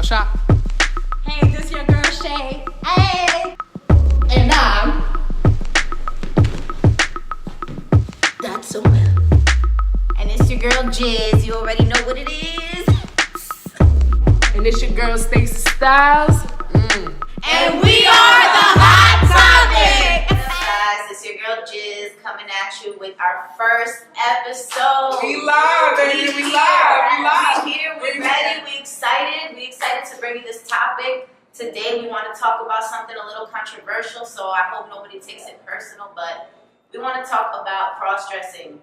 girl Shop. Hey, this your girl Shay. Hey. And I'm not so well. And it's your girl Jizz. You already know what it is. And it's your girl Stacey Styles. And we are the Hot Topic. Guys, it's your girl Jizz coming at you with our first episode. We live, baby. We live. We here. We're ready. We excited. We excited to bring you this topic. Today we want to talk about something a little controversial, so I hope nobody takes it personal, but we want to talk about cross-dressing,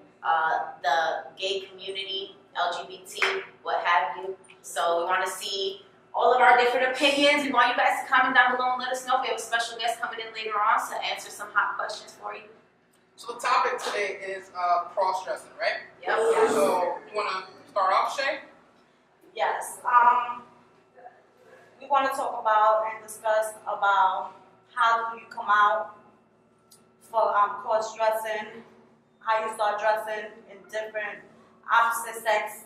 the gay community, LGBT, what have you. So we want to see all of our different opinions. We want you guys to comment down below and let us know if we have a special guest coming in later on to answer some hot questions for you. So the topic today is cross-dressing, right? Yep. So you want to start off, Shay? Yes. We want to talk about and discuss about how do you come out for cross-dressing, how you start dressing in different opposite sex.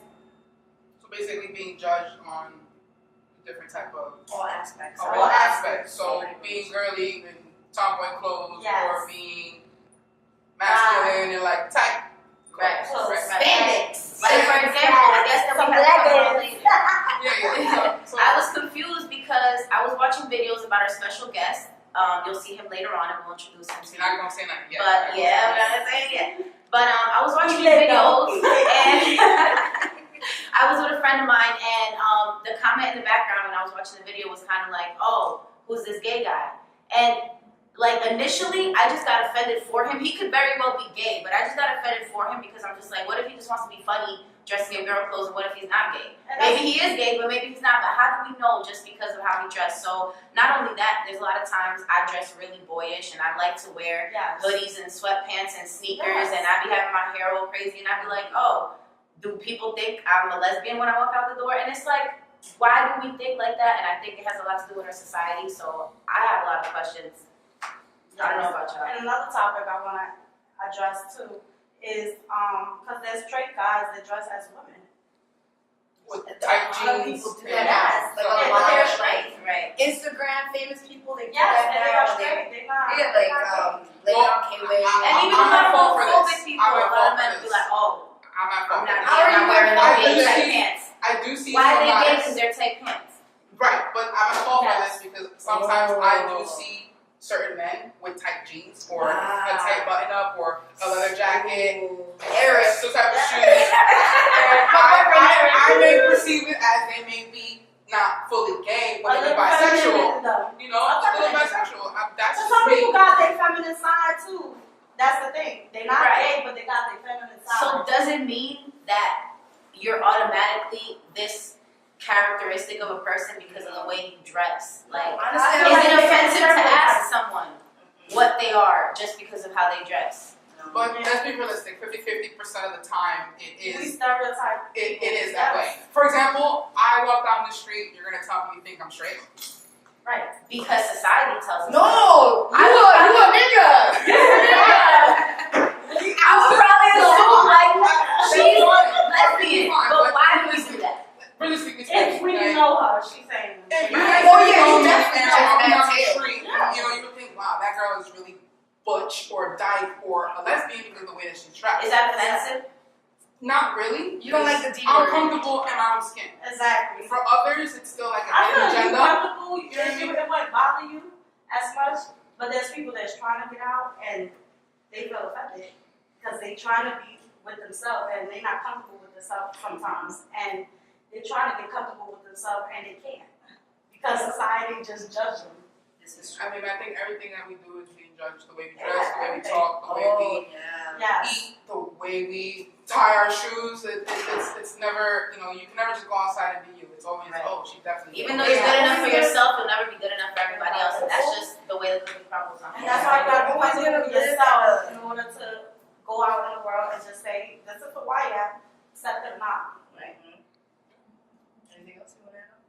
So basically being judged on different type of All aspects. all aspects. So being girly in tomboy clothes, Yes. or being masculine and like tight Right. clothes, right? Spandex. Like, for example, the guest that we have coming on later. Yeah. So I was confused because I was watching videos about our special guest. You'll see him later on, and we'll introduce him to you're you. not gonna say nothing yet. But yeah, I'm not gonna say it yet. But I was watching these videos, and I was with a friend of mine, and the comment in the background when I was watching the video was kind of like, "Oh, who's this gay guy?" And like initially, I just got offended for him. He could very well be gay, but I just got offended for him because I'm just like, what if he just wants to be funny, dressing in girl clothes, and what if he's not gay? Maybe he is gay, but maybe he's not. But how do we know just because of how he dressed? So not only that, there's a lot of times I dress really boyish, and I like to wear hoodies and sweatpants and sneakers, and I be having my hair all crazy, and I be like, oh, do people think I'm a lesbian when I walk out the door? And it's like, why do we think like that? And I think it has a lot to do with our society. So I have a lot of questions. I don't know about y'all. And another topic I want to address too is because there's straight guys that dress as women. With tight A lot of jeans. people do and- that. so Like, But they're like- straight, right? Instagram famous people, they do Yes, that and they now. are straight. They're not. They get like later Well, on came with. And even a I'm lot at of fault for homophobic this. people, I'm a at lot fault of men for be this. like, oh, I'm not I'm fault not for gay, this. I'm not wearing no I gay do tight see- pants. I do see Why are some they gay? guys. Because they're tight pants. Right, but I'm at fault for Yes. this because sometimes I do see certain men with tight jeans or a tight button up or a leather jacket, Eric. some type of shoes. And I may perceive it as they may be not fully gay, but they're bisexual. You know, a little bisexual. That's So just some people me. got their feminine side too. That's the thing. They're not Right. gay, but they got their feminine side. So does it mean that you're automatically this characteristic of a person because of the way you dress? Like, Honestly, I is feel it like offensive to it's ask someone what they are just because of how they dress? But let's be realistic. 50% of the time, we it stereotype. is that way. For example, I walk down the street. You're gonna tell me you think I'm straight. Right. Because society tells us. No, you a nigga. I would probably assume like she's lesbian, Fine, but why do we do that? Realistically If speaking, we okay? know her, she's saying. If you Right. guys Oh, yeah, know you me definitely and know I'm that down the too. street, you know, you would think, wow, that girl is really butch or dyke or a lesbian because of the way that she's dressed. Is that offensive? Not really. You don't like the D I'm word. comfortable in my own skin. Exactly. For others, it's still like a I feel hidden like you're agenda. comfortable. It wouldn't bother you as much, but there's people that's trying to get out and they feel offended because they trying to be with themselves and they're not comfortable with themselves sometimes, and they're trying to get comfortable with themselves and they can't because society just judges them. This is I mean, I think everything that we do is being judged. The way we dress, Yeah, the way we everything. talk, the way we yeah. Yes. eat, the way we tie our shoes. It's never, you know, you can never just go outside and be you. It's always, Right. oh, she definitely. Even though you're good enough for yourself, you'll never be good enough for everybody else, and that's just the way the cookie crumbles. And that's why you gotta be comfortable with yourself in order to go out in the world and just say, this is the way I accept it or not. Right. Anything else you want to add?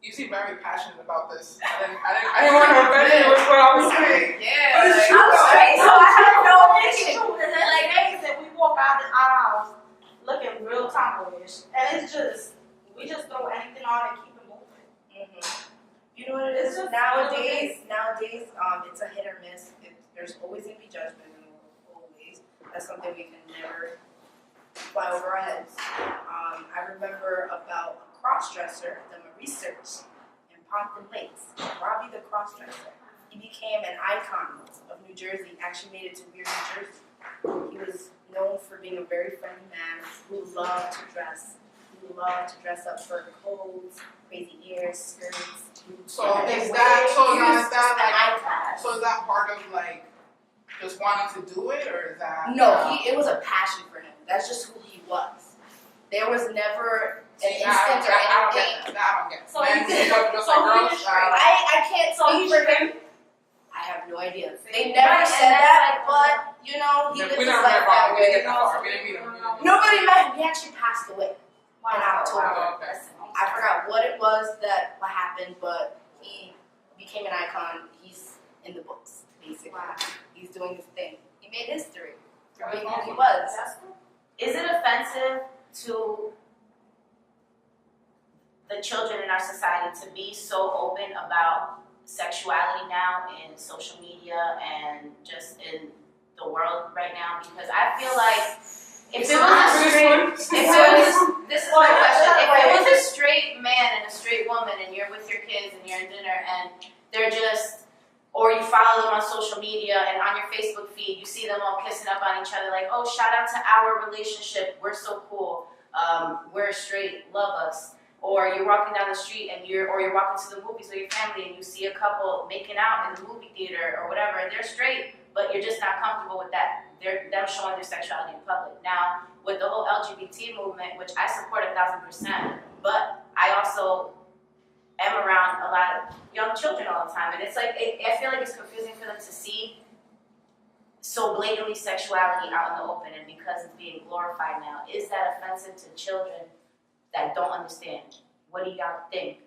You seem very passionate about this. I didn't want to offend you with what I was saying. Yeah, But it's like, true, I'm though. straight, so I have no It's opinion. true. And there's like days that we walk out the aisles looking real tomboyish, and it's just we just throw anything on and keep it moving. just nowadays, it's a hit or miss. There's always gonna be judgment in the world, always. That's something we can never fly over our heads. I remember about a cross-dresser, done my research in Pompton Lakes, Robbie the cross-dresser. He became an icon of New Jersey, actually made it to Weird New Jersey. He was known for being a very friendly man who loved to dress. He loved to dress up for coats, crazy ears, skirts. So is He that was like so is that part of like just wanting to do it, or is that No, it was a passion for him. That's just who he was. There was never an instant or anything. I don't get it. So Men you did- look just so like he girls. did straight. I can't So speak he's for straight? him. I have no idea. They Right, never and said that's that, like- but you know, he lived We his never life met that Robbie. We didn't way. get that far. We didn't meet him. Nobody met him. He actually passed away in October. Wow, okay. I forgot what it was what happened, but he became an icon. He's in the books, basically. Wow. He's doing his thing. He made history for That's being who he awesome. was. Is it offensive to the children in our society to be so open about sexuality now in social media and just in the world right now? Because I feel like if it was a straight, this is my question, if it was a straight man and a straight woman and you're with your kids and you're in dinner and they're just, or you follow them on social media and on your Facebook feed, you see them all kissing up on each other like, oh, shout out to our relationship, we're so cool, we're straight, love us. Or you're walking down the street and you're walking to the movies with your family and you see a couple making out in the movie theater or whatever, and they're straight, but you're just not comfortable with that. Them showing their sexuality in public. Now, with the whole LGBT movement, which I support 1,000%, but I also am around a lot of young children all the time, and it's like, I feel like it's confusing for them to see so blatantly sexuality out in the open, and because it's being glorified now, is that offensive to children that don't understand? What do y'all think?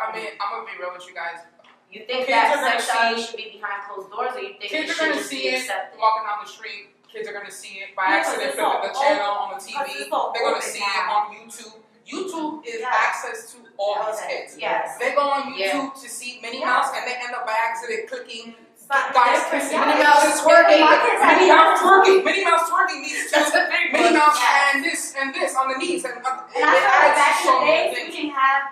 I mean, I'm gonna be real with you guys. You think Kids that are gonna sexuality see- should be behind closed doors, or you think it Kids are should gonna just see be it accepted? walking down the street. Kids are gonna see it by Yeah, accident, it's flipping the so channel on the Because TV. it's so They're gonna open see it now. on YouTube. YouTube is Yes. access to all these Okay. kids. Yes. They go on Yeah. YouTube to see Minnie Yeah. Mouse, and they end up by accident clicking Something guys different. kissing. Yeah. Minnie Mouse is twerking. My kids have Minnie Mouse twerking. Minnie Mouse twerking these That's two. a big Minnie one. Mouse Yes. and this on the knees, and And I feel like back in so the many days, we things. didn't have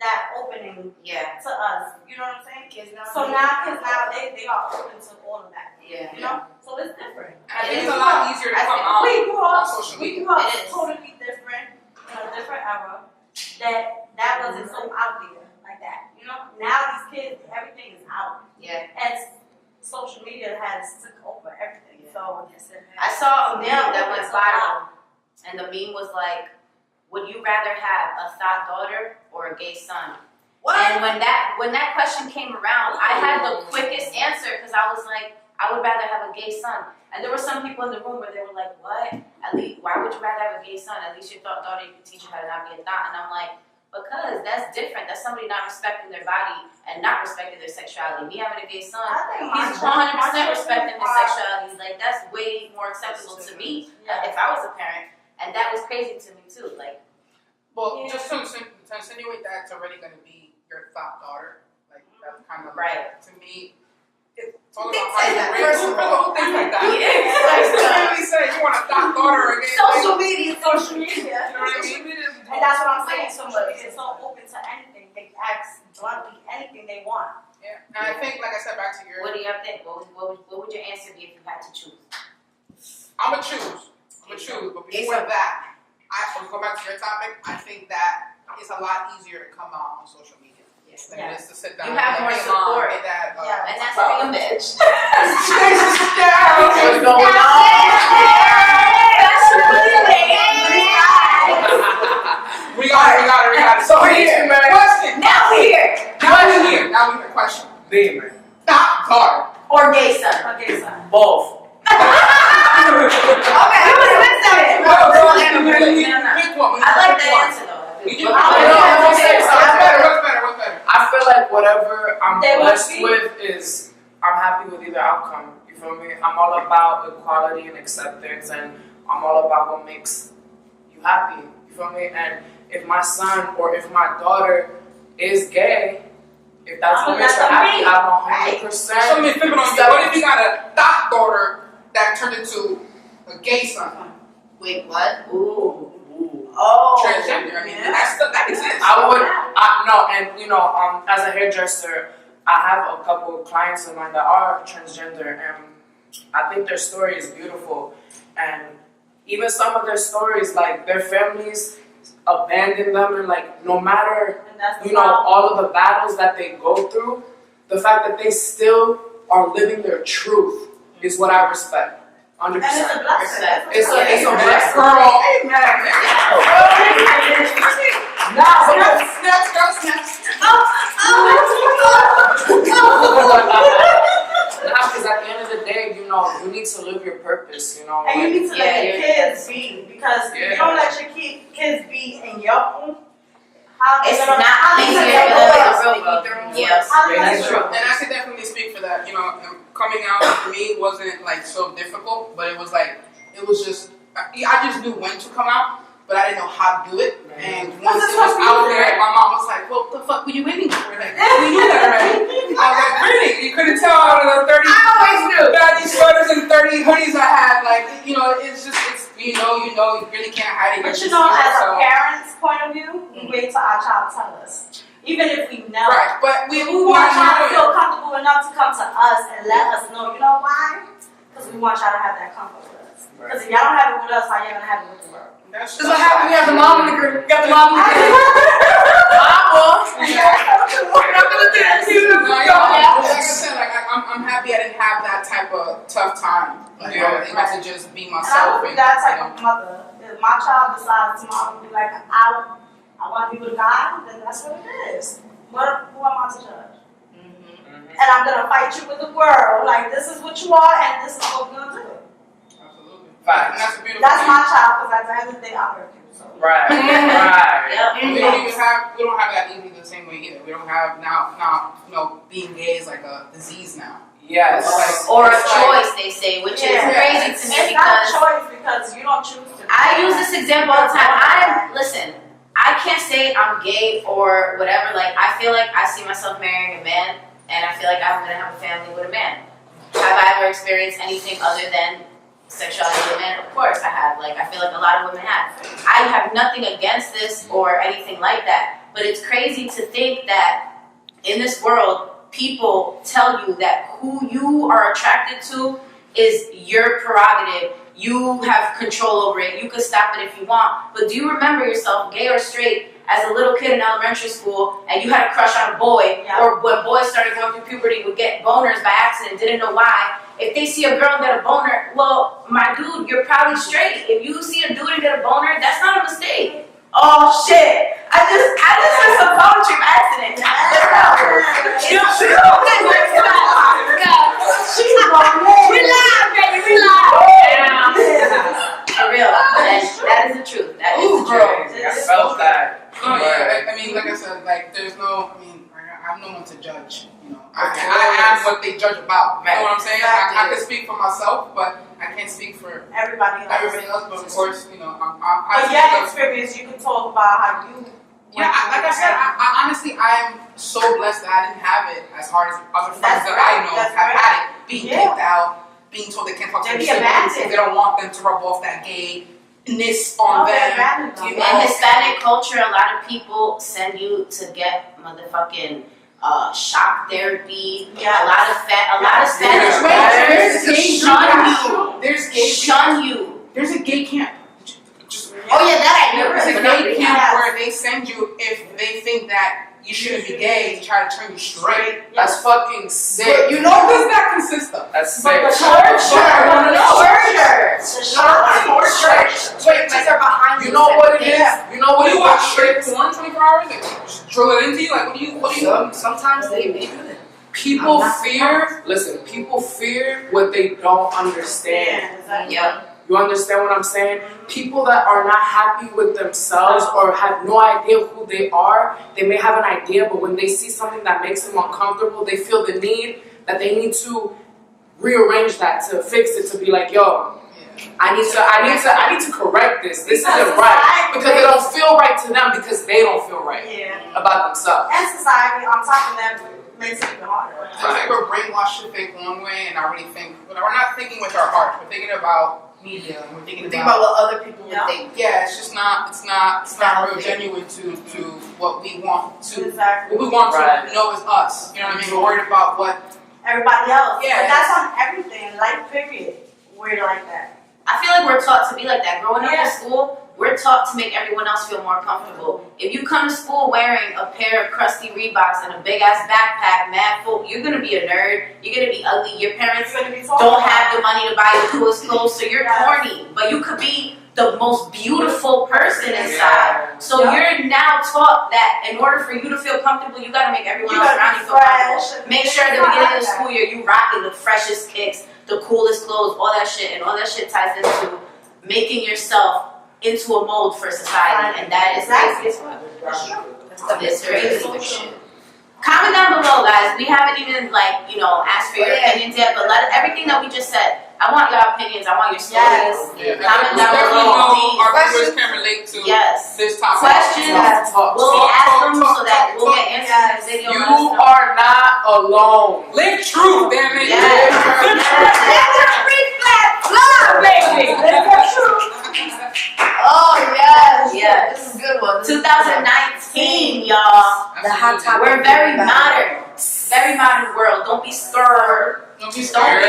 that opening Yeah. to us. You know what I'm saying? Kids now. So now kids now they are open to all of that. Yeah. You know? So it's different. And I think it's a lot easier to I come think out We grew on up, social we media. grew up It is. totally different in a different era. That wasn't so out there like that. You know? Now these kids, everything is out. Yeah. And social media has took over everything. So I saw a meme Yeah, that went it's a viral, and the meme was like, would you rather have a thought daughter or a gay son? What? And when that question came around, I had the quickest answer because I was like, I would rather have a gay son. And there were some people in the room where they were like, what? At least, why would you rather have a gay son? At least your daughter, you can teach you how to not be a thought. And I'm like, because that's different. That's somebody not respecting their body and not respecting their sexuality. Me having a gay son, I think my he's 100% children respecting his are- sexuality. Like, that's way more acceptable to me if I was a parent. And that was crazy to me, too. Like, Well, Yeah. just to insinuate that it's already going to be your thought daughter, like that's kind of Right. to me. It's all They about how say you that, raise first of people, all. things like that. Yeah. Like, to really say you want a thought daughter again. Social media. Social media. You know what I mean? And that's what I'm saying. So Social much. media is so open to anything. They ask bluntly anything they want. Yeah, and I think, like I said, back to your, what do y'all think? What would your answer be if you had to choose? I'm gonna choose. But before that, I will go back to your topic. I think that it's a lot easier to come out on social media than it is to sit down. You have and more hey, Mom, support. hey, Dad, Yeah. And that's well, being a bitch. What's going We got it. So here, question. Now we're here. Now we hear question. Demon. Thought daughter. Or gay son. Okay, son. Both. Okay, Pick one. I like that answer though. What's better? I feel like whatever I'm They would blessed be- with is I'm happy with either outcome. You feel me? I'm all about equality and acceptance, and I'm all about what makes you happy. You feel me? And if my son or if my daughter is gay, If that's what Oh, makes her that's happy, me. I'm 100%. So me flipping on you. What if you got a thought daughter that turned into a gay son? Wait, what? Ooh. Oh. Transgender. I mean, that exists. No, and you know, as a hairdresser, I have a couple of clients of mine that are transgender, and I think their story is beautiful. And even some of their stories, like their families abandon them, and like no matter all of the battles that they go through, the fact that they still are living their truth is what I respect. 100%. And it's a blessing. It's a blessing. Girl, amen. Because at the end of the day, you know, you need to live your purpose, you know. And you need to let your kids be, because if you don't let your kids be in your home, It's not easier for them to grow. Yes, that's true. And I can definitely speak for that. You know, coming out for me wasn't like so difficult, but it was just I just knew when to come out, but I didn't know how to do it. And once it was out there, my mom was like, "Well, what the fuck were you waiting for?" Like, we knew that already. I was like, "Really? You couldn't tell out of the 30 baggy sweaters and 30 hoodies I had? Like, you know, it's you really can't hide it." but you know, as a parent's point of view, we wait till our child tell us. Even if we know. Right, but we want y'all to feel comfortable enough to come to us and let us know. You know why? Because we want y'all to have that comfort with us. Because if y'all don't have it with us, how y'all gonna have it with the world? That's This is what happened. We have the mom in the group. Got the mom in the group. Like I said, like I'm happy I didn't have that type of tough time. Like, I was able to just be And I myself. would be that type of mother. If my child decides tomorrow to be like, I want to be with God, then that's what it is. Who am I to judge? And I'm gonna fight you with the world. Like, this is what you are, and this is what we're gonna do. Absolutely. Facts. And that's a beautiful That's thing. my child, because at the end of the day, I'm with you. So. Right. We don't have that easy the same way either. We don't have now being gay is like a disease now. Yes. Or a choice, they say, which is crazy to me It's not a choice because you don't choose to. I use this example all the time. I can't say I'm gay or whatever. Like, I feel like I see myself marrying a man, and I feel like I'm gonna have a family with a man. Have I ever experienced anything other than sexuality with a man? Of course I have. Like, I feel like a lot of women have. I have nothing against this or anything like that. But it's crazy to think that in this world, people tell you that who you are attracted to is your prerogative. You have control over it. You can stop it if you want. But do you remember yourself, gay or straight, as a little kid in elementary school, and you had a crush on a boy, or when boys started going through puberty, would get boners by accident, didn't know why. If they see a girl and get a boner, well, my dude, you're probably straight. If you see a dude and get a boner, that's not a mistake. Oh shit! I just heard some poetry by accident. We live, baby, we live. For real, that is the truth. That is the truth. I felt that. No, yeah. I mean, like I said, like there's no. I mean, I'm no one to judge. You know, I am what they judge about. You know what I'm saying? I can speak for myself, but I can't speak for everybody else. But of course, you know, But your experience, you can talk about how you. Yeah, like I said, I honestly, I am so blessed that I didn't have it as hard as other friends that I know have had it, being kicked out, being told they can't talk to their siblings, they don't want them to rub off that gayness on them. In Hispanic culture, a lot of people send you to get motherfucking shock therapy. A lot of Spanish cultures shun you. There's a gay camp. Oh yeah, that I know. There's a gay camp where they send you if they think that you shouldn't be gay to try to turn you straight. That's fucking sick. But you know what does that consist of? That's sick. Wait, you know what it is? You know what You it watch is? straight porn 24 hours? Like, just drill it into you? Like, what do you? Sometimes they do that. People fear. Listen, people fear what they don't understand. Yeah. You understand what I'm saying? People that are not happy with themselves or have no idea who they are, they may have an idea, but when they see something that makes them uncomfortable, they feel the need that they need to rearrange that, to fix it, to be like, yo, I need to correct this. This isn't right because it don't feel right to them because they don't feel right about themselves. And society on top of that makes it even harder. I think we're brainwashed to think one way and not really think. We're not thinking with our hearts. We're thinking about media. And we're thinking Think about what other people would think. Yeah, it's just not. It's not real genuine to what we want to. Exactly. What we want to know is us. You know what I mean? We're worried about what Everybody else. Yeah. But that's on everything. Life period. We're like that. I feel like we're taught to be like that. Growing up in school, we're taught to make everyone else feel more comfortable. If you come to school wearing a pair of crusty Reeboks and a big ass backpack, mad full, you're gonna be a nerd. You're gonna be ugly. Your parents don't have the money to buy you coolest clothes, so you're corny. But you could be the most beautiful person inside. So you're now taught that in order for you to feel comfortable, you gotta make everyone else around you feel comfortable. Make sure at the beginning of the school year you rocking the freshest kicks, the coolest clothes, all that shit, and all that shit ties into making yourself into a mold for society, and that is crazy as fuck. It's crazy as shit. Comment down below, guys. We haven't even asked for your opinions yet, but everything that we just said. I want your opinions. I want your stories. Comment down below. Our viewers can relate to this topic. Questions. We'll ask them so that we'll get answers in the video. You are not alone. Live truth, damn it. Oh yes. Yes. This is a good one. 2019, y'all. The hot topic. We're very modern. Very modern world. Don't be scared. Don't be scared.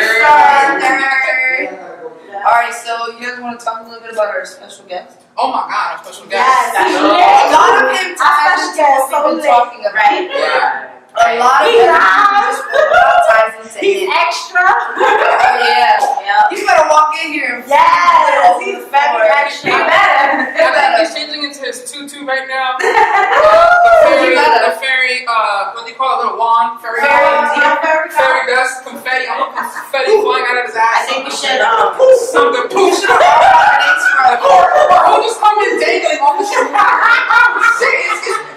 Alright, so you guys want to talk a little bit about our special guest? Oh my God, our special guest. A lot of him ties into what we've been talking about. Right? Yeah. A lot of him ties into He's it. extra. Oh yeah. You better walk in here and He's very extra. I think he's changing into his tutu right now. The fairy, what do you call it? Little wand? Fairy dust, confetti. I want confetti flying out of his ass. I think we should Something poof. Or just come in dangling off the shit.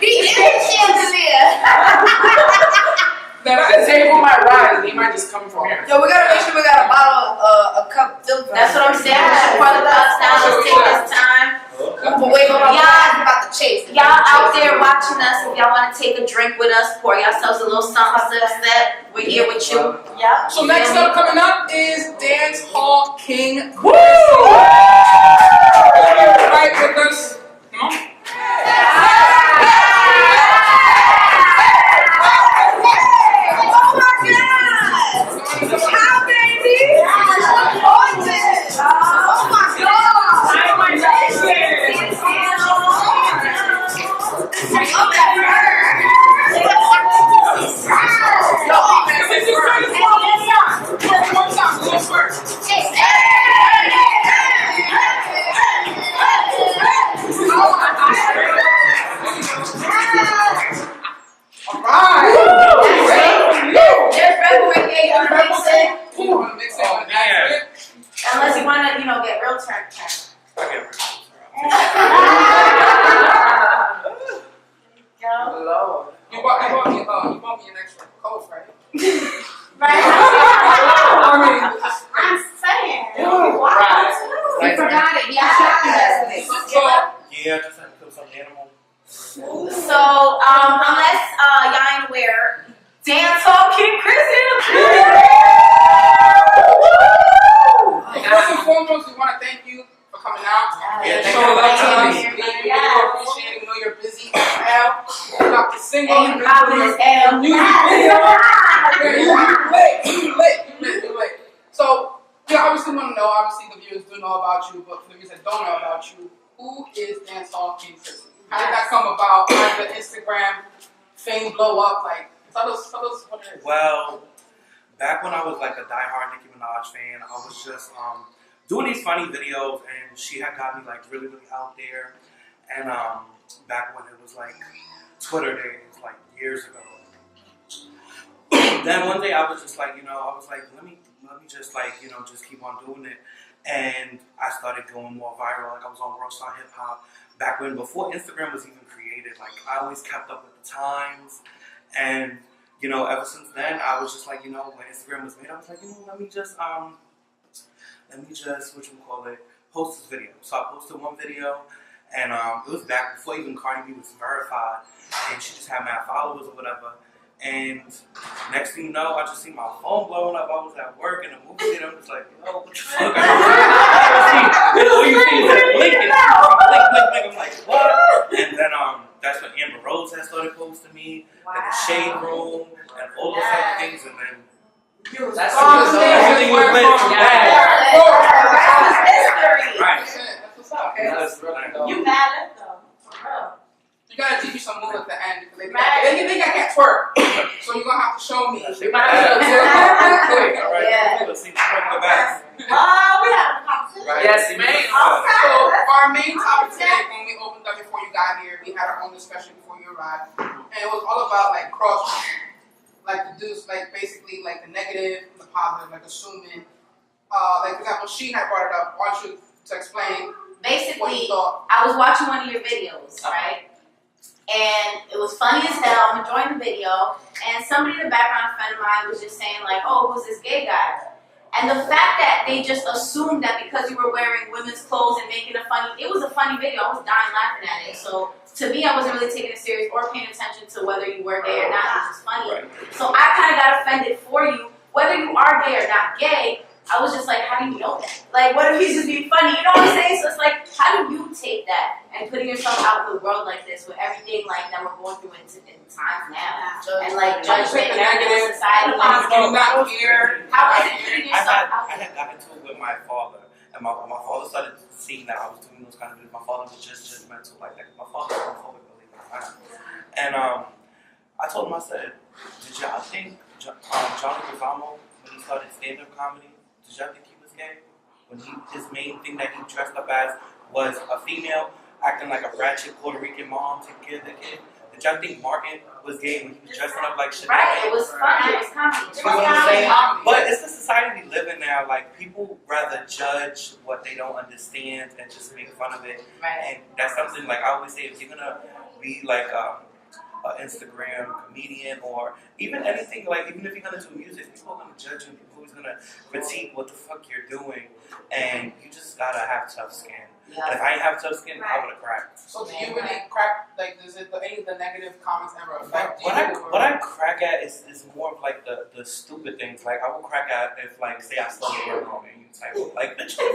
He is a chandelier. The table might rise and he might just come from here. Yo, we gotta make sure we got a bottle, a cup filled. That's what I'm saying. We should pour the cups down. Let's take this time. But wait, hold on. Y'all about the chase. Y'all out there watching us, if y'all want to take a drink with us, pour yourselves a little something, sip. We're here with you. Yeah. So next up, coming up is Dance Hall King. Woo! Right with us. Come on. Unless you want to, get real turn. Lord. You bought me an extra coat, right? Right. I'm saying. You forgot it. Yeah. Yeah, just had to kill some animal. So, unless y'all ain't aware, Dance Hall King CHRISSY. First and foremost, we want to thank you for coming out. Yeah, thank Showing you. love to us. We appreciate it. We know you're busy as hell. You got the single. And you popping as hell. You late. So, we obviously want to know, obviously the viewers do know about you, but for the viewers that don't know about you, who is Dance Hall King CHRISSY? How did that come about? How did the Instagram fame blow up? Like, tell us what it is. Well, back when I was like a diehard Nicki Minaj fan, I was just doing these funny videos, and she had got me like really, really out there. And back when it was like Twitter days, like years ago. Then one day I was just like, let me just like, just keep on doing it. And I started going more viral. Like I was on World Star Hip Hop back when, before Instagram was even created. Like I always kept up with the times. And, ever since then, I was just like, when Instagram was made, I was like, let me just let me just, post this video. So I posted one video, and it was back before even Cardi B was verified, and she just had mad followers or whatever. And next thing you know, I just see my phone blowing up. I was at work in a movie theater. I'm just like, yo, what the fuck? All you see is that blinking. Blink. I'm like, what? And then that's when Amber Rose had started posting me, and the Shade Room, and all those type of things. And then That's everything was lit from that. Right. That's what's up. That's right. You mad at them. You gotta teach me some moves at the end. They think I can't twerk. So you're gonna have to show me. You might have to twerk real quick. All right. Yeah. Let's see the best. We have a competition. Right. Yes, man. So our main topic today, when we opened up before you got here, we had our own discussion before you arrived, and it was all about like cross, like the dudes, like basically like the negative and the positive, like assuming. Like for example, she had brought it up. I want you to explain what you Basically, thought. I was watching one of your videos, right? And it was funny as hell. I'm enjoying the video. And somebody in the background, a friend of mine, was just saying like, oh, who's this gay guy? And the fact that they just assumed that because you were wearing women's clothes and making it was a funny video. I was dying laughing at it. So to me, I wasn't really taking it serious or paying attention to whether you were gay or not. It was just funny. So I kind of got offended for you. Whether you are gay or not gay, I was just like, how do you know that? Like, what if he's just being funny? You know what I'm saying? So it's like, how do you take that and putting yourself out in the world like this with everything like that we're going through in times now? And like judgment and everything in society. I'm not here. How is it putting yourself out I there? had gotten into it with my father, and my father started seeing that I was doing those kind of videos. My father was just judgmental like that. My father was homophobic, believe it or not. And I told him, I said, did y'all think Johnny Guzamo, when he started stand-up comedy, did y'all think he was gay? When his main thing that he dressed up as was a female acting like a ratchet Puerto Rican mom taking care of the kid? Did y'all think Martin was gay when he was dressing up like shit? Right, it was funny, it was comedy. You know what I'm saying? But it's the society we live in now. Like, people rather judge what they don't understand and just make fun of it. Right. And that's something, like, I always say, if you're gonna be like an Instagram comedian or even anything, like, even if you're gonna do music, people are gonna judge you. People are gonna critique what the fuck you're doing. And you just gotta have tough skin. And if I didn't have tough skin, I would have cracked. So do you really crack? Like, does it any of the negative comments ever affect you? What I crack at is more of like the stupid things. Like, I will crack at if, like, say I stole the word wrong and you type it, like, bitch, stuff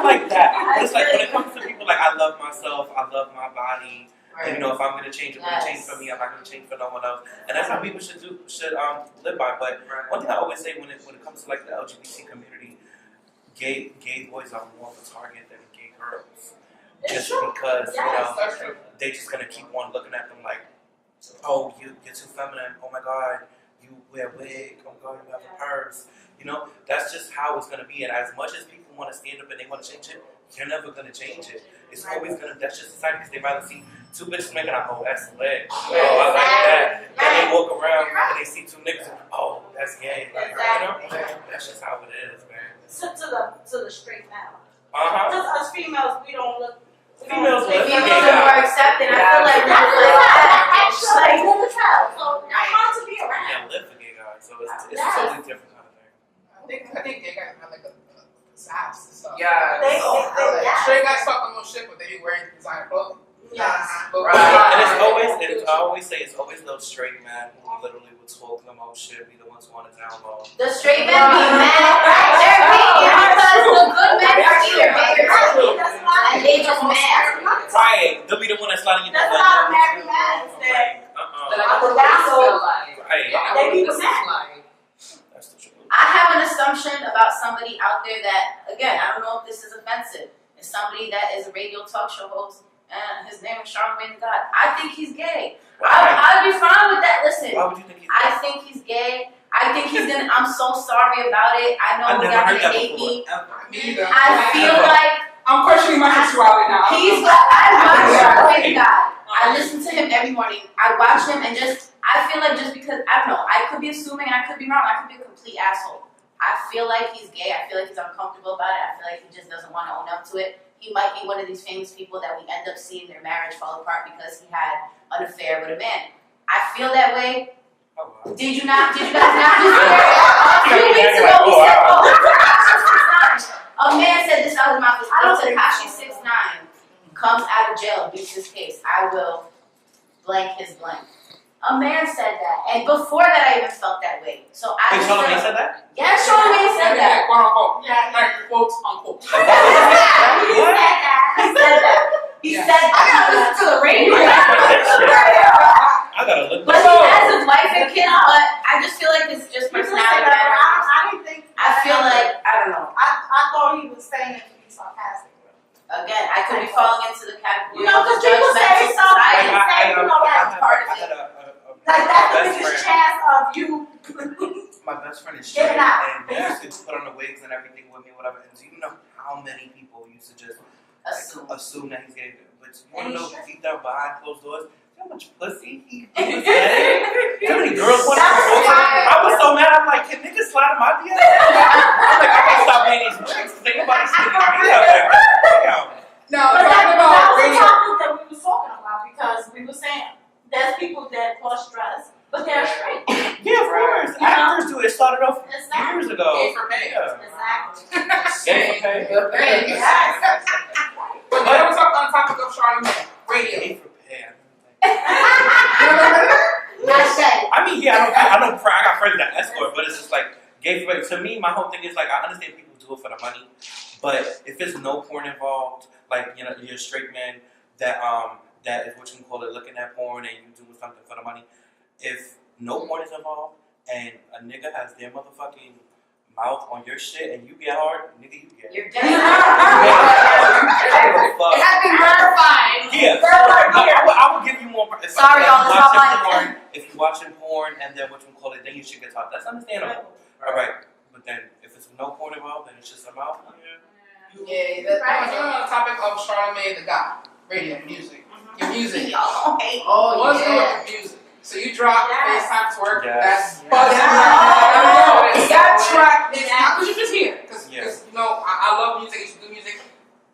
like that. But it's like, when it comes to people, like, I love myself, I love my body. And, you know, if I'm gonna change, I'm gonna change for me. I'm not gonna change for no one else. And that's how people should live by. But one thing I always say when it comes to like the LGBT community, gay boys are more of a target than gay girls. Just because you know they just gonna keep on looking at them like, oh, you're too feminine. Oh my God, you wear a wig. Oh my God, you have a purse. You know, that's just how it's gonna be. And as much as people want to stand up and they want to change it, you're never gonna change it. It's always gonna. That's just society because they rather see two bitches making out. Oh, that's lit. Oh, I like that. Then they walk around and they see two niggas. And, oh, that's gay. Like, you know, that's just how it is, man. To the straight now. Because us females, we don't look. females If live you for get gay more guys. accepted, I feel like we're like So I'm hard to be around. Yeah, live for gay guys. So it's a totally different kind of thing. I think gay guys have like a sass and stuff. Yeah. Straight guys talk no shit, but they be wearing designer clothing. Yes. Right. And I always say it's always those straight men who literally will talk the most shit, be the ones who want to download. the straight men be mad. They're hating because the good men are either gay or straight. And they just mad. Right. They'll be the one that's sliding you That's down. how married men say. Right. They be mad. That's the truth. I have an assumption about somebody out there that, again, I don't know if this is offensive. It's somebody that is a radio talk show host, and his name is Charlamagne the God. I think he's gay. I'd be fine with that. Listen, Why would you think he's I think he's gay. I think he's gonna. I'm so sorry about it. I know I've y'all never heard gonna that hate before. me. Me either. I feel like I'm questioning my sexuality now. I watch Charlamagne the God. I listen to him every morning. I watch him and I feel like just because, I don't know, I could be assuming, I could be wrong, I could be a complete asshole. I feel like he's gay, I feel like he's uncomfortable about it, I feel like he just doesn't want to own up to it. He might be one of these famous people that we end up seeing their marriage fall apart because he had an affair with a man. I feel that way. Oh, wow. Did you guys not just hear it? A few weeks ago we said, a man said this out of his mouth. Takashi 6ix9ine comes out of jail, beats his case. I will blank his blank. A man said that, and before that I even felt that way. So I Wait, Charlamagne said that? Yeah, Charlamagne said that. Quote unquote. Yeah, like quotes unquote. He said that. He said that. I gotta listen to the radio. I gotta look. But he has a wife and kids, but I just feel like it's just personality matter. I didn't think. I feel like, I don't know. I thought he was saying it to be sarcastic. Again, I could be falling into the category You know, of because people say judgmental something, society. that's part of I it. had Like that's the best biggest friend. chance of you. My best friend is Get straight, it out. and they used to put on the wigs and everything with me, whatever. And do you know how many people used to just assume that he's gay? But you want to know deep down behind closed doors, how much pussy he was getting? How many girls wanted to go? I was so mad. I'm like, can niggas slide in my DM? I'm like, I gotta stop paying these wigs. Think about it. Damn. Now, But talking that about was the radio. topic that we were talking about because we were saying there's people that cause stress, but they're straight. Yeah, of course. Actors do it. It started off years ago. Pay for pay. Yeah. Exactly. Gay for pay. Yes. But then we talked on the topic of Charlamagne. Radio. Gay for pay. I I mean, yeah, I don't cry. I got friends that escort, but it's just like gay for pay. To me, my whole thing is like I understand people do it for the money, but if there's no porn involved, like you know, you're a straight man that is what you can call it, looking at porn and you doing something for the money. If no porn is involved and a nigga has their motherfucking mouth on your shit and you get hard, nigga, you get. You're It dead. has Has been verified. Yeah, I would give you more. If Sorry, y'all, if it's not watching mine. porn, if you're watching porn and then what you call it, then you should get taught. That's understandable. All right, but then if it's no porn involved, then it's just a mouth. Yeah, that's on the topic of Charlamagne the guy. Radio, music. Your music. What's good with your music? So you drop FaceTime Twerk. Yes. That's buzzing. That track is not because you just hear it. Because Yeah. you know I love music. You should do music.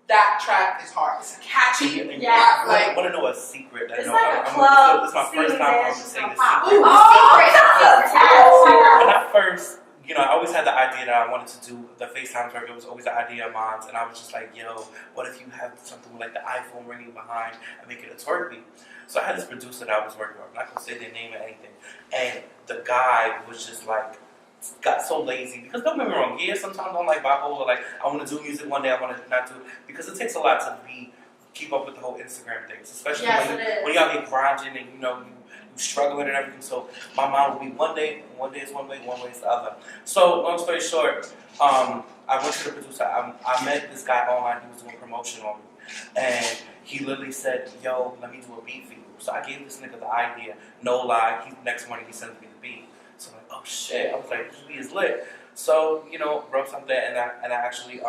That track is hard. It's catchy. Yeah. Like, want to know a secret? That It's no, like a club this is my first scene time that I'm she's saying this gonna secret. pop. When I first, you know, I always had the idea that I wanted to do the FaceTime twerk. It was always the idea of mine, and I was just like, yo, what if you have something with like the iPhone ringing behind and make it a twerk beat? So I had this producer that I was working with. I'm not gonna say their name or anything, and the guy was just like, got so lazy because don't get me wrong, yeah, sometimes I'm like bipolar, like I want to do music one day, I want to not do it because it takes a lot to keep up with the whole Instagram things, especially when you out here grinding and you know you struggling and everything. So my mind will be one day is one way is the other. So long story short, I went to the producer. I met this guy online. He was doing promotion on me, and he literally said, "Yo, let me do a beat for you." So I gave this nigga the idea. No lie. Next morning he sent me the beat. So I'm like, oh shit. I was like, this beat is lit. So, you know, wrote something and I actually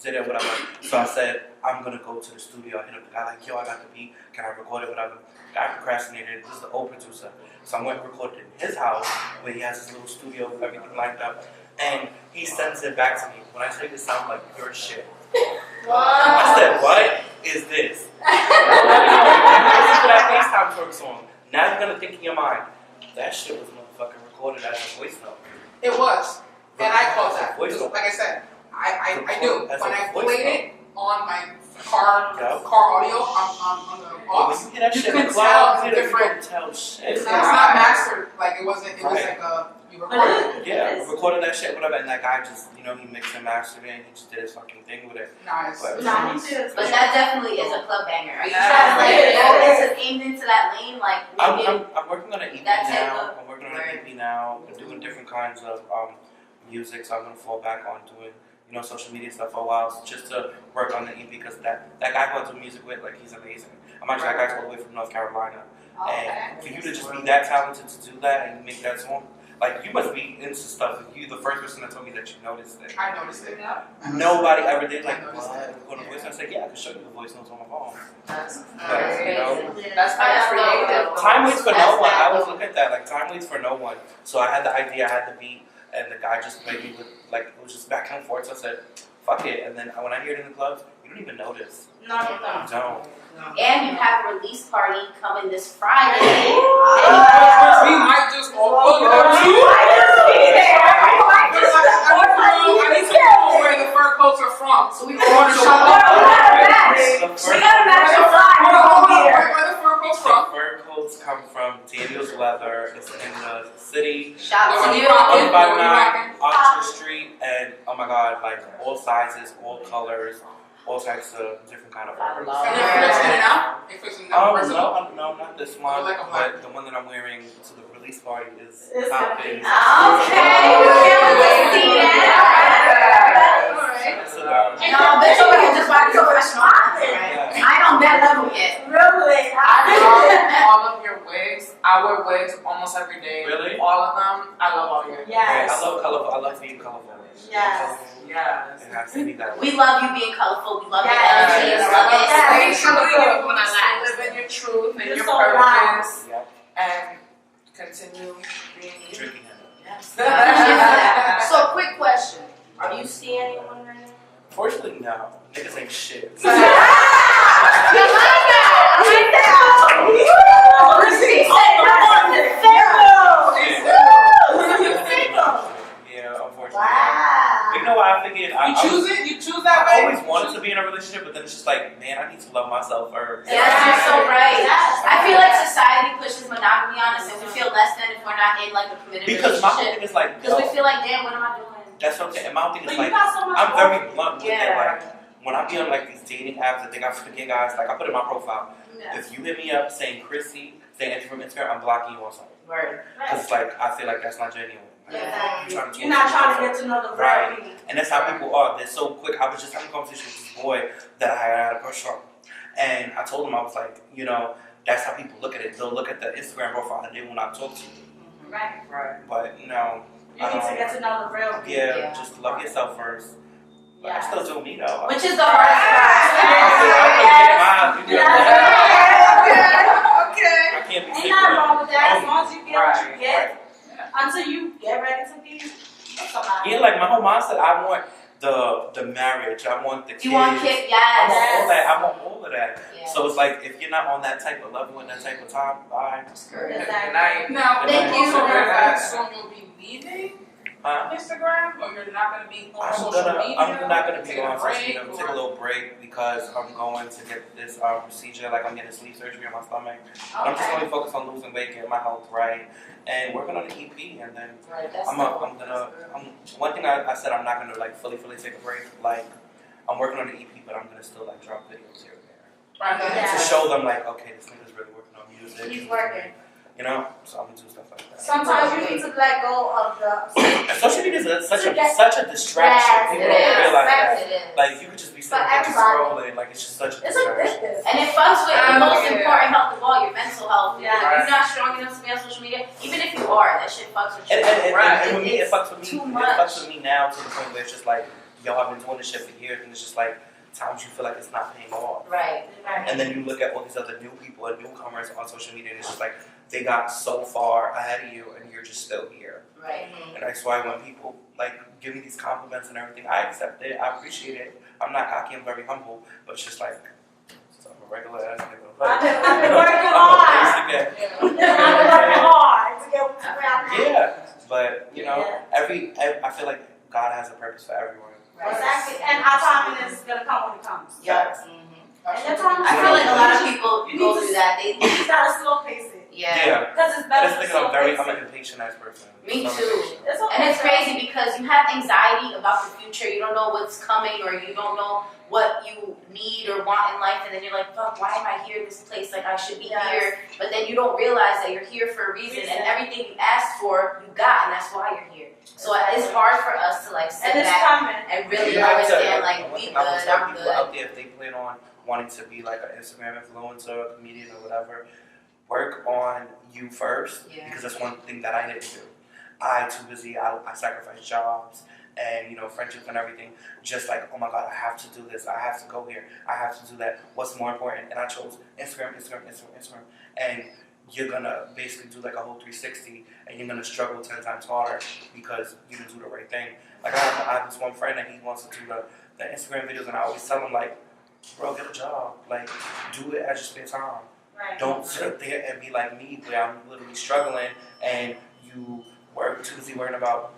did it, whatever. So I said, I'm gonna go to the studio. I hit up the guy like, yo, I got the beat. Can I record it, whatever? Guy procrastinated. This is the old producer. So I went and recorded it in his house where he has his little studio, everything like that. And he sends it back to me. When I tell you this sounds like your shit. I said, what is this? Listen to that FaceTime twerk song. Now you're gonna think in your mind, that shit was motherfucking recorded as a voice note. It was. And I called that. Voice Because, note. like I said, I do. As When a I voice played note. it on my car Yeah. audio, on the When box, you hear that you shit can in the cloud, tell you the different. tell shit. It's not mastered. Like it wasn't. It was Right. like you recorded it. Yeah, recorded that shit, whatever, and that guy just, you know, he mixed and mastered it, and he just did his fucking thing with it. Nice. But- But that definitely is a club banger. Are you Yeah. trying to like Yeah. go aimed into that lane, like maybe I'm working on an EP that type now. of- I'm working on an EP now. I'm doing different kinds of music, so I'm gonna fall back on doing, you know, social media stuff for a while, so just to work on the EP because that guy who I do music with, like, he's amazing. I'm actually that guy's all the way from North Carolina, and for you to just be that talented to do that and make that song, like, you must be into stuff. You're the first person that told me that you noticed it. I noticed it. Nobody ever did, like, I noticed what? it. Record a voice note? I said, yeah, I can show you the voice notes on my phone. That's But, you know, That's creative. time waits for no That's one. I that always though. look at that, like, time waits for no one. So I had the idea, I had the beat, and the guy just played me with, like, it was just back and forth. So I said, fuck it. And then when I hear it in the clubs, You don't even notice. No, you You don't. don't. And you have a release party coming this Friday. We might just all pull up too. I need to know where the fur coats are from, so we want to shop The fur where the fur coats from. The fur coats come from Daniel's Leather. It's in the city. Shout out to you. 159 Oxford Street, and oh my God, like all sizes, all colors, all types of different kind of furs. And they're fixing it out? They're fixing it out? No, not this one. Like a But the one that I'm wearing to the release party is It's popping. Okay, we can't wait to see that. No, bitch, over here just watching professional. I ain't on that level yet. Really? I love all of your wigs. I wear wigs almost every day. Really? All of them. I love all of your wigs. Yes. I love colorful. I love being colorful. Yes. Yes. It has to be that way. We love you being colorful. We love your Yes. energy. Yes. We love it. Yes. Stay true to you. When I laugh. Live in your truth and You're your so loud. purpose. Yep. And continue being you. Drinking it. Yes. So, quick question. Are you seeing anyone right now? Fortunately, no. Niggas ain't shit. Yeah, unfortunately. Wow. You know what I figured? You choose it? You choose that I way? always wanted to be in a relationship, but then it's just like, man, I need to love myself first. Yes, you're so right. I feel like society pushes monogamy on us, and we feel less than if we're not in like a committed Because my whole relationship. thing is like, Because we yo, feel like, damn, what am I doing? that's what I'm saying. And my whole thing But is you like, got so much I'm more. very blunt with it. Yeah. Like, when I be on like these dating apps that think I'm for gay guys, like I put in my profile, if you hit me up saying CHRISSY, saying entry from Instagram, I'm blocking you on something. Right. Because it's like, I feel like that's not genuine. Like, Exactly. You're not trying to get to know the real Right. me. And that's how people are. They're so quick. I was just having a conversation with this boy that I had a crush on. And I told him, I was like, you know, that's how people look at it. They'll look at the Instagram profile and they will not talk to you. Right. Right. But, you know, You need to get to know the real me. yeah, just love yourself first. But I still do me though. Which is the hardest part. I can't be Ain't sick nothing with wrong with that as long as you get what you Right, get until you get ready to be with somebody. Yeah, like my whole mindset, I want the marriage. I want the kids. You want kids, I want yes. all that. I want all of that. Yeah. So it's like, if you're not on that type of level and that type of time, bye. Good night. Now, Thank you. also that soon you'll be leaving Huh? Instagram, or you're not going to be on social media? I'm not gonna be Take a on social break, media. I'm gonna take a or- little break because I'm going to get this procedure. Like I'm getting sleep surgery on my stomach. I'm just gonna be focused on losing weight, getting my health right, and working on the EP. And then Right, that's one thing I said I'm not gonna like fully take a break. Like I'm working on the EP, but I'm gonna still like drop videos here and there Right. Yeah. to show them like, okay, this nigga's really working on music. He's working. You know, so I'm gonna do stuff like that. Sometimes you need to let go of the. And social media is such a distraction. Yes, People it don't is. realize that. It is. Like you could just be sitting For there just everybody. scrolling. Like it's just such a It's distraction. addictive. And it fucks with the most Yeah. important health of all, your mental health. Yeah. If you're not strong enough to be on social media, even if you are, that shit fucks with you. And with me, it It's fucks with me. too It much. fucks with me now to the point where it's just like, yo, I've been doing this shit for years, and it's just like times you feel like it's not paying off. Right. And then you look at all these other new people and newcomers on social media, and it's just like they got so far ahead of you, and you're just still here. Right. And that's why when people like give me these compliments and everything, I accept it. I appreciate it. I'm not cocky. I'm very humble, but it's just like I'm a regular ass nigga. I've been working I'm hard. a basic ass. I've been working hard to get where I'm at. Yeah, but you know, Yeah. I feel like God has a purpose for everyone. Exactly. And our timing is gonna come when it comes. Yeah. And your time I feel like a lot of people You go need to- through that. They, You just gotta slow pace it. yeah. Because it's I better just to think slow pace I'm it. an impatient ass person. Me So too. impatient. It's okay. And it's crazy because you have anxiety about the future. You don't know what's coming, or you don't know what you need or want in life, and then you're like, fuck, why am I here in this place? Like I should be Yes. here. But then you don't realize that you're here for a reason, and everything you asked for, you got, and that's why you're here. So it's hard for us to like sit And it's back coming. and really You have to- understand, like, one we thing good, I would tell I'm people good. out there, if they plan on wanting to be like an Instagram influencer, a comedian, or whatever, work on you first, Yeah. because that's one thing that I didn't do. I too busy. I sacrificed jobs and friendships and everything. Just like, oh my God, I have to do this. I have to go here. I have to do that. What's more important? And I chose Instagram. And you're gonna basically do like a whole 360, and you're gonna struggle 10 times harder because you didn't do the right thing. Like I have this one friend that he wants to do the Instagram videos, and I always tell him like, bro, get a job. Like, do it as your spare time. Right. Don't sit there and be like me, where I'm literally struggling and you work too busy worrying about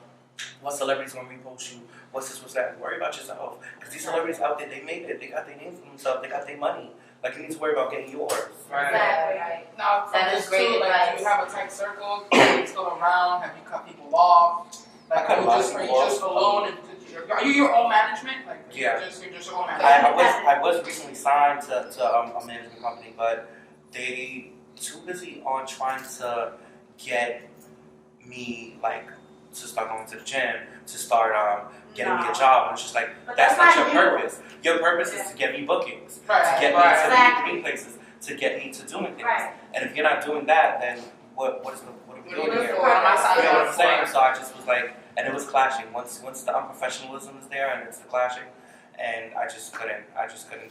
what celebrity's gonna repost you, what's this, what's that. Worry about yourself. Because these celebrities out there, they made it. They got their name for themselves. They got their money. Like, you need to worry about getting yours. Right. Exactly. Now, That is great too, like, advice. do you have a tight circle? Are you still around? Have you cut people off? Like, I cut a lot of are you people just off. alone? And are you your own management? Like, Yeah. you're just your own management. I was recently signed to a management company, but they too busy on trying to get me like to start going to the gym, to start getting me a job. And it's just like But that's that's not not your you. purpose. Your purpose is to get me bookings, Right. to get Right. me to Exactly. meet places, to get me to doing things. Right. And if you're not doing that, then what are we doing here? You know what I'm saying? So I just was like, and it was clashing. Once the unprofessionalism is there and it's the clashing, and I just couldn't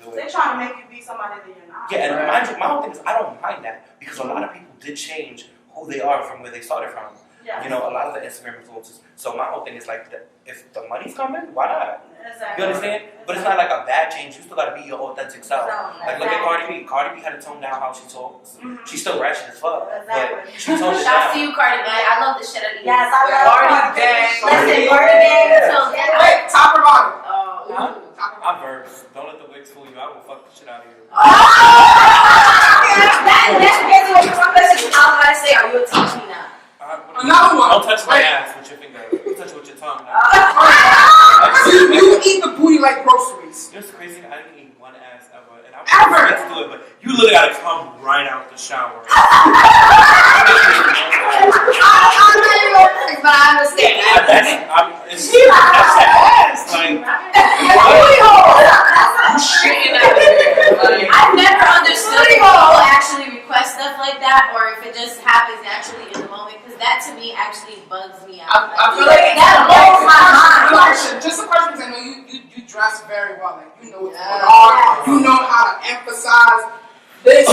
do it. They're trying to make you be somebody that you're not. Yeah, and mind you, my whole thing is I don't mind that because a lot of people did change who they are from where they started from. Yes. You know, a lot of the Instagram influencers. So my whole thing is like, if the money's coming, why not? Exactly. You understand? But it's not like a bad change. You still gotta be your authentic self. Like look at Cardi B. Cardi B had to tone down how she talks. Mhm. She's still ratchet as fuck, Exactly. but she toned it Shouts to down. you, Cardi B. I love the shit out of you. Yes, I love Cardi Cardi. gang. Listen, Cardi gang until death. Wait, top or bottom? Oh, Huh? Top or I'm bottom? verbs. Don't let the wigs fool you. I will fuck the shit out of you. that's basically what your question is. I was about to say, are you a teach me now? Another one. Don't touch my Wait. ass with your finger. You touch it with your tongue. You eat the booty like groceries. You know what's crazy? I didn't eat one ass ever. And I'm Ever? to do it, but you literally gotta come right out the shower. But I understand. That's your ass. Like, You shitting out of there. Like, I've never understood if people actually request stuff like that or if it just happens naturally in the moment because that to me actually bugs me out. I feel like that blows my mind. Just a question, because I know you dress very well. Like, you know what's Yes. going on. You know how to emphasize this,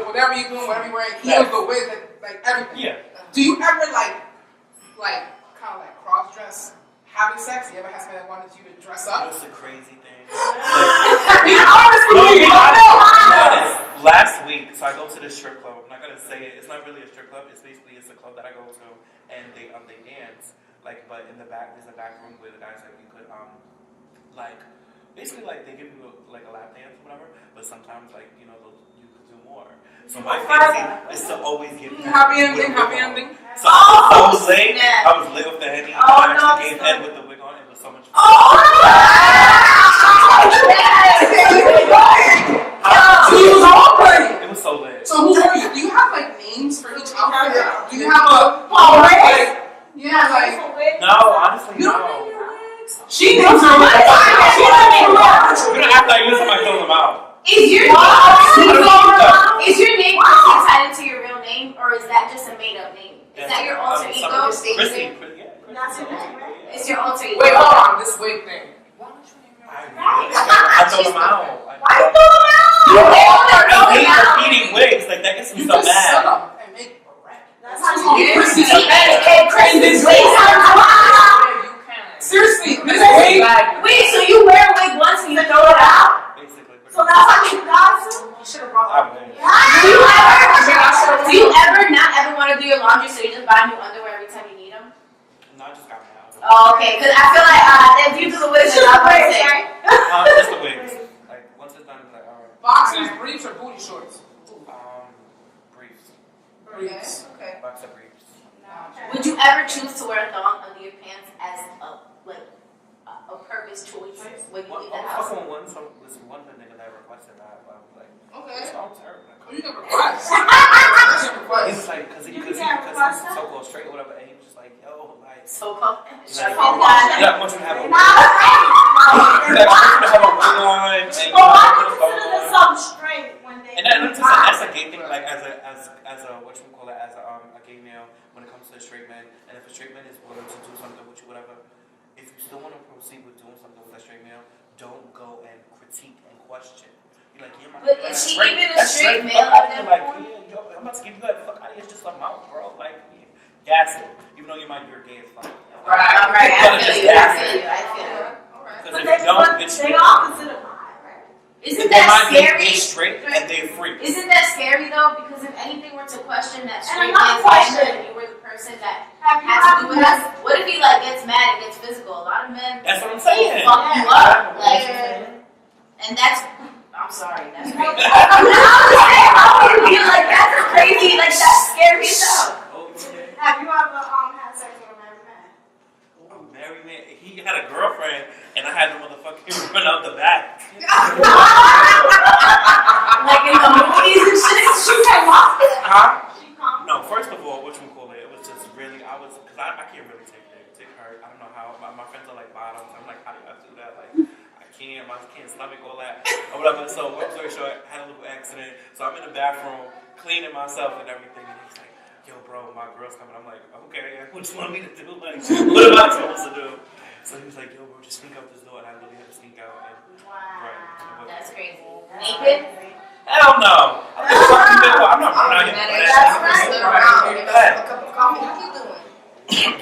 whatever you're doing, whatever you're wearing, heels, the way that, like, everything. yeah. Do you ever, like kind of like cross-dress having sex? You ever have somebody that wanted you to dress up? That's the crazy thing. Be honest with No, me. be honest. Last week, so I go to this strip club. I'm not gonna say it. It's not really a strip club. It's a club that I go to, and they dance. Like, but in the back, there's a back room where the guys like you could like basically like they give you like a lap dance or whatever. But sometimes like you could do more. So my fantasy is to always give you Happy ending, happy ending. So I was late. snap. I was lit with the Henny. Oh, I no, actually gave head with the wig on. It was so much fun. So you was all playing. It was so lit. So who are you? Do you have like names for each outfit? Do you have No, honestly, You don't no. She names her You don't act like you somebody fill them out. Is your name tied into your real name or is that just a made up name? Is that your alter ego? CHRISSY. That's your name, right? It's your alter ego. Wait, hold on. This wig thing. I throw them out. Why you throw them out? I hate repeating wigs. Like that gets me so You just set mad. up and make correct. That's how you Yeah. Chrissy. Hey, Chris, Seriously, this wig. wait, so you wear a wig once and you throw it out? Basically. So that's how you got to? You should have brought I mean, Do you ever not ever want to do your laundry so you just buy new underwear every time you need them? no, I just got mad. Oh, okay, because I feel like if you do the wigs, then I'm going to say. Just the wigs. Like once it's done, it's like alright. boxers, briefs, or booty shorts? Briefs. Briefs. Okay. Boxer briefs. Would you ever choose to wear a thong under your pants as a purpose choice when you leave the I was house? fucking with one nigga that requested that, but I was like, Okay. it's all terrible. Oh, you can request. You can He request. was like, because You he's can't request that? so-called straight or whatever, and he was just like, yo, like, So called. like, Oh, God. yeah, I want you to have a wig. Nah, He's like, I want you to have a wig on, and you but why know, you put a consider thong this on. something straight when they And that's a gay thing, like as a gay male, when it comes to a straight man, and if a straight man is willing to do something with you, whatever, if you still want to proceed with doing something with a straight male, don't go and critique and question. You're like, yeah, my But is she even a straight male at that like, point? yeah, yo, I'm about to give you that fuck out of here, it's just a mouth, bro. Like, yeah, gas it. Even though you might be gay as fuck. Right, I feel you. Because if you don't, bitch, they all consider bi, right? Isn't They that might be scary? straight and they're free. Isn't that scary though? Because if anything were to question that straight another man's question. gender and you were the person that Have you has to ever do with us, what if he like gets mad and gets physical? A lot of men That's what I'm will saying. fuck you up. Like, and that's, I'm sorry, that's crazy. How would you feel like that's crazy? Like that's scary as hell. Have you ever had sex with a married man? A married man, he had a girlfriend, and I had the motherfucking run out the back. Like in the movies and shit. She came off. Huh? She come. No, first of all, what you call it? It was just really, because I can't really take her. I don't know how. My friends are like bottoms. I'm like, how do you have to do that? Like, I can't stomach all that or whatever. So, long story short, I had a little accident. So I'm in the bathroom cleaning myself and everything, and he's like, yo, bro, my girl's coming. I'm like, okay, what do you want me to do? Like, what am I supposed to do? So he was like, yo, bro, just sneak out this door, and I literally had to sneak out. And, Wow. That's crazy. Naked? hell no. I'm not running out here. That's right. A cup of coffee. How you doing?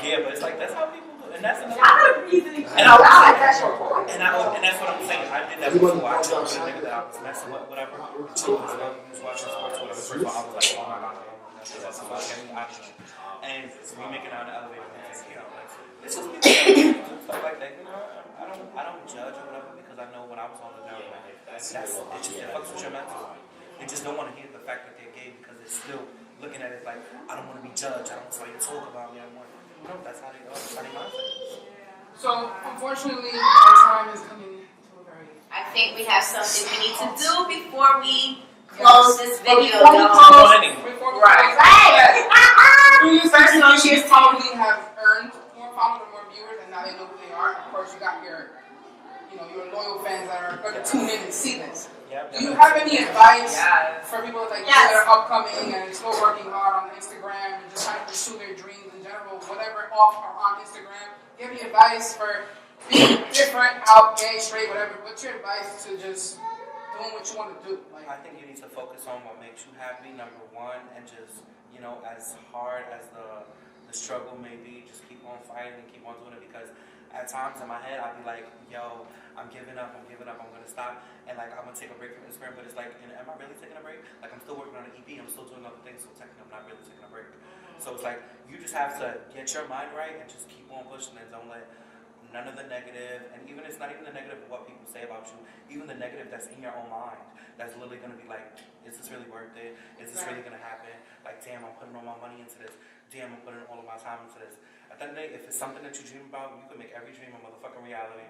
Yeah, but it's like that's how people do, and that's another. I don't even And I was like, that's your point. and that's what I'm saying. I did that before. I told the nigga that I was messing with, whatever. He was watching sports, whatever. First of all, I was like, oh my god, that's about to get me out of here. And we making out in the elevator, and like, it's just people stuff like that. You know, I don't judge or whatever because I know when I was on the down, it fucks with your mental. They just don't want to hear the fact that they're gay because they're still looking at it like, I don't want to be judged. I don't want somebody to talk about me. I don't want. No, that's how they go. That's how they mindset. So, unfortunately, our time is coming to a very... I think we have something we need to do before we close this video. Before we though. close, Right. you First of all, should probably have earned more followers and more viewers, and now they know who they are. Of course, you got your loyal fans that are going to tune in and see this. Yep. Do you have any advice Yes. for people like you Yes. that are upcoming and still working hard on Instagram and just trying to pursue their dreams in general, whatever off or on Instagram? Do you have any advice for being different, out, gay, straight, whatever? What's your advice to just doing what you want to do? Like, I think you need to focus on what makes you happy, number one, and just, as hard as the struggle may be, just keep on fighting and keep on doing it because at times in my head I'd be like, yo, I'm giving up, I'm gonna stop, and like I'm gonna take a break from Instagram, but it's like, am I really taking a break? Like I'm still working on an EP, I'm still doing other things, so technically I'm not really taking a break. So it's like, you just have to get your mind right and just keep on pushing and don't let none of the negative, and even it's not even the negative of what people say about you, even the negative that's in your own mind, that's literally gonna be like, is this really worth it? Is this really gonna happen? Like, damn, I'm putting all my money into this. Damn, I'm putting all of my time into this. At the end of the day, if it's something that you dream about, you can make every dream a motherfucking reality.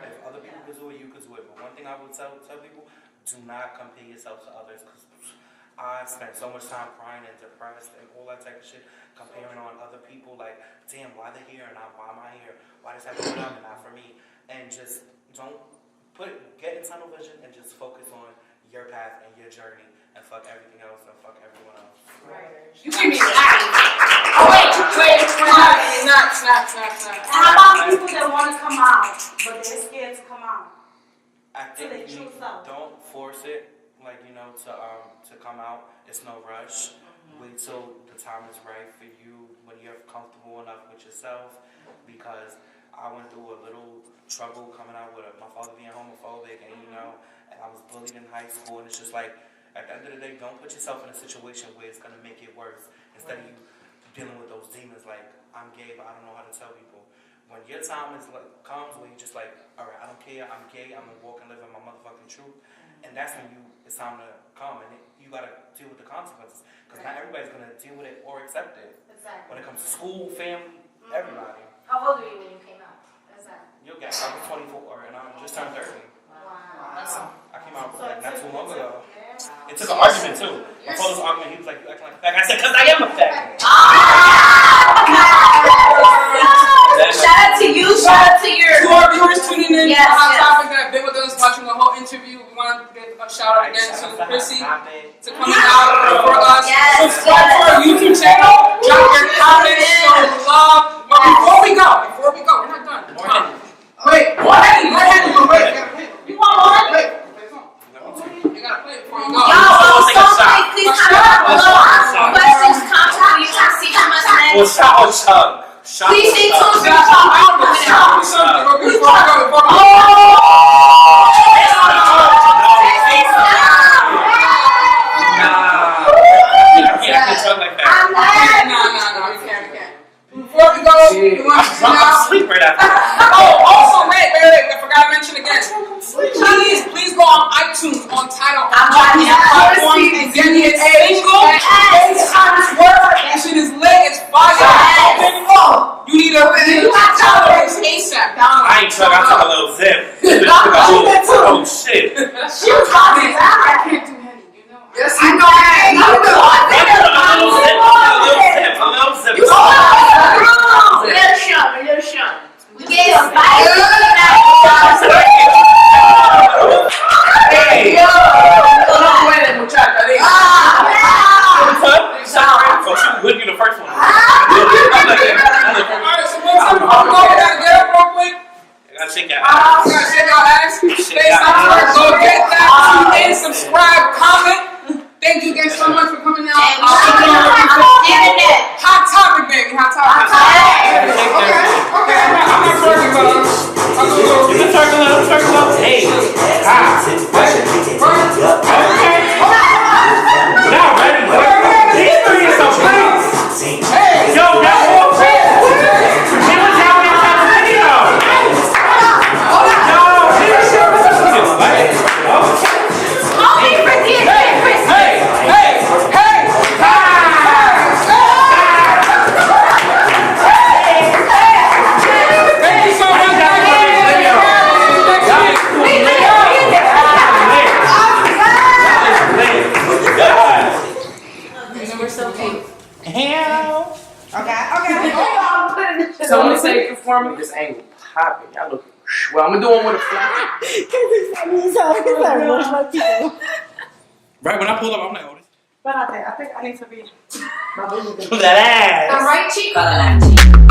If other people could do it, you could do it. But one thing I would tell people, do not compare yourself to others. Because I spent so much time crying and depressed and all that type of shit, comparing on other people. Like, damn, why they're here and why am I here? Why does that happen to them and not for me? And just don't get in tunnel vision and just focus on your path and your journey and fuck everything else and fuck everyone else. You give me that. Oh, wait. Snap. How about people that want to come out, but they're scared to come out? I So they think you choose self. don't force it, to come out. It's no rush. Wait till the time is right for you when you're comfortable enough with yourself. Because I went through a little trouble coming out with my father being homophobic, and and I was bullied in high school, and it's just like, at the end of the day, don't put yourself in a situation where it's gonna make it worse. Instead of you dealing with those demons like, I'm gay, but I don't know how to tell people. When your time comes where you just like, all right, I don't care, I'm gay, I'm gonna walk and live in my motherfucking truth, and that's when it's time to come, and you gotta deal with the consequences, because not everybody's gonna deal with it or accept it. Exactly. When it comes to school, family, everybody. How old were you when you came out? What's that? You'll get. I was 24, and I just turned 30. Wow. I came out like not too long ago. It took an argument too. My father's argument, he was like, you acting like a fag. I said, because I am a fag. Shout out to you. Shout out to your. To our viewers tuning in, Yes, Hot yes. Topic that have been with us watching the whole interview, we want to give a shout out again to Chrissy to coming out for us. Yes, Subscribe to our YouTube channel, drop your comments, show love. But before we go, we're not done. Wait, You want one? Wait. You gotta play it before you go. Yo, please comment below. Questions, comments, you can see how much men. Well, shot or chug. Please stay tuned. Before we go. single. That shit is lit. It's fire. You need a ASAP. I ain't took. I took a little zip. Oh shit. She was talking. I can't do Henny, you know. Yes, I know. A little zip. A little shun. We get spicy tonight. Hey. No puede, muchacha. So she would be the first one. Alright, so once I'm going to get up real quick. I gotta shake that. You gotta shake our ass. Go get that. Tune in, subscribe, comment. Thank you guys so much for coming out. Hot topic, baby. Hot topic. Okay. I'm not working, but I'll do a little. You can circle up. Hey. Now ready. These three is some plates. Hey. Yo, that whole plate. He was down in that video. Thank you so much, We're so cute. Someone say it for me. This angle popping. Y'all looking. Well, I'm gonna do one with a flash. Right when I pull up, I'm like, oh, this. But I think I need to be. That ass. The right cheek or the left cheek?